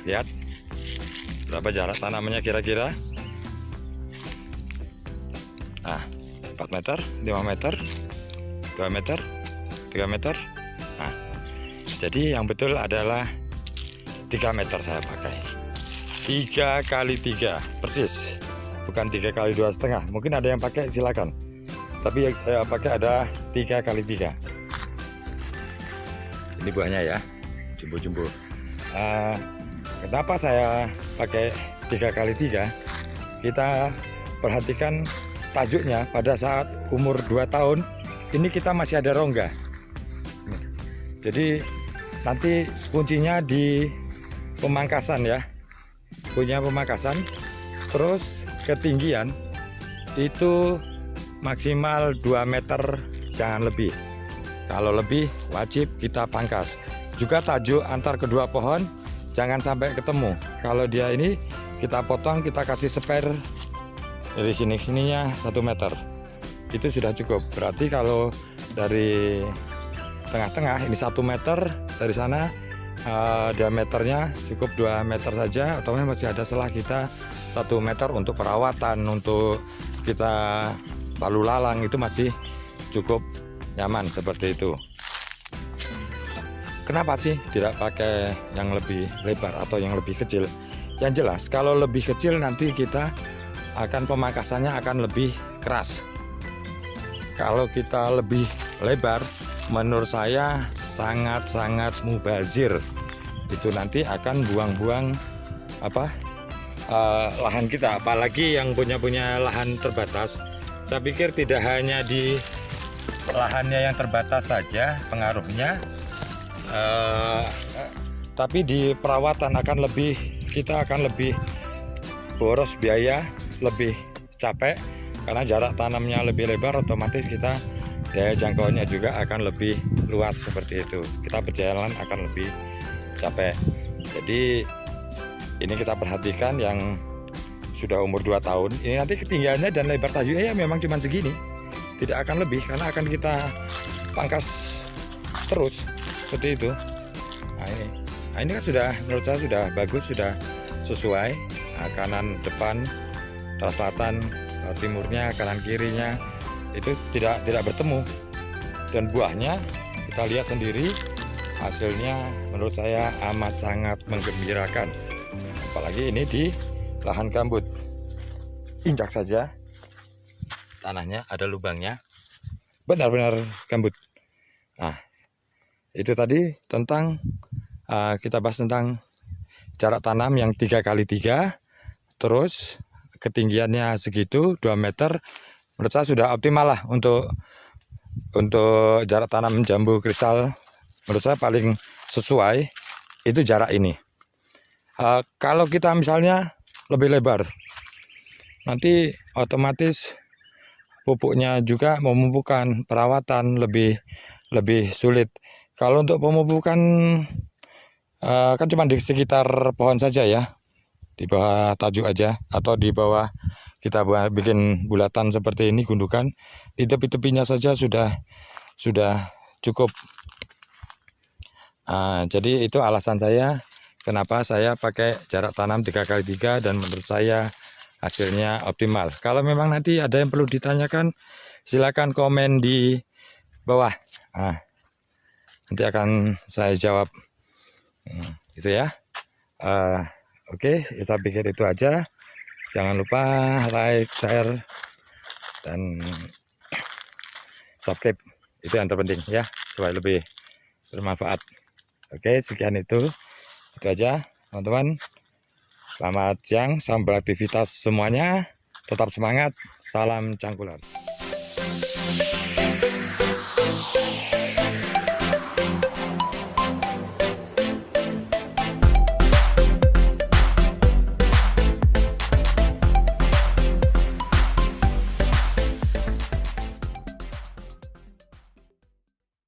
Lihat berapa jarak tanamannya kira-kira. Nah, 4 meter, 5 meter, 2 meter, 3 meter. Nah, jadi yang betul adalah 3 meter saya pakai. 3 kali 3 persis, bukan 3 kali 2,5. Mungkin ada yang pakai, silakan. Tapi yang saya pakai ada 3 kali 3. Ini buahnya ya, jumbo-jumbo. Kenapa saya pakai 3 kali 3? Kita perhatikan tajuknya pada saat umur 2 tahun. Ini kita masih ada rongga. Jadi nanti kuncinya di pemangkasan ya. Punya pemangkasan. Terus ketinggian itu maksimal 2 meter, jangan lebih. Kalau lebih wajib kita pangkas. Juga tajuk antar kedua pohon jangan sampai ketemu. Kalau dia ini kita potong, kita kasih spare dari sininya 1 meter. Itu sudah cukup. Berarti kalau dari tengah-tengah ini 1 meter, dari sana diameternya cukup 2 meter saja, atau masih ada selah kita 1 meter untuk perawatan, untuk kita lalu lalang, itu masih cukup nyaman seperti itu. Kenapa sih tidak pakai yang lebih lebar atau yang lebih kecil? Yang jelas kalau lebih kecil nanti kita akan pemangkasannya akan lebih keras. Kalau kita lebih lebar, menurut saya sangat-sangat mubazir. Itu nanti akan buang-buang lahan kita, apalagi yang punya lahan terbatas. Saya pikir tidak hanya di lahannya yang terbatas saja pengaruhnya, tapi di perawatan kita akan lebih boros biaya, lebih capek. Karena jarak tanamnya lebih lebar, otomatis kita daya jangkauannya juga akan lebih luas seperti itu. Kita berjalan akan lebih capek. Jadi ini kita perhatikan yang sudah umur 2 tahun. Ini nanti ketinggiannya dan lebar tajuknya ya memang cuma segini. Tidak akan lebih karena akan kita pangkas terus seperti itu. Nah ini kan sudah, menurut saya sudah bagus, sudah sesuai. Nah, kanan depan, selatan, timurnya, kanan kirinya itu tidak bertemu, dan buahnya kita lihat sendiri, hasilnya menurut saya amat sangat menggembirakan. Apalagi ini di lahan gambut, injak saja tanahnya ada lubangnya, benar-benar gambut. Nah itu tadi tentang kita bahas tentang jarak tanam yang 3 kali 3, terus ketinggiannya segitu 2 meter. Menurut saya sudah optimal lah untuk jarak tanam jambu kristal. Menurut saya paling sesuai itu jarak ini. Kalau kita misalnya lebih lebar, nanti otomatis pupuknya juga memupukkan, perawatan lebih sulit. Kalau untuk pemupukan kan cuma di sekitar pohon saja ya, di bawah tajuk aja, atau di bawah kita bikin bulatan seperti ini, gundukan di tepi-tepinya saja sudah cukup. Jadi itu alasan saya kenapa saya pakai jarak tanam 3 kali 3, dan menurut saya hasilnya optimal. Kalau memang nanti ada yang perlu ditanyakan, silakan komen di bawah. Nanti akan saya jawab. Itu ya. Oke, saya pikir itu aja. Jangan lupa like, share, dan subscribe. Itu yang terpenting ya, supaya lebih bermanfaat. Oke, sekian itu aja teman-teman. Selamat siang, salam beraktivitas semuanya. Tetap semangat. Salam Cangkulers.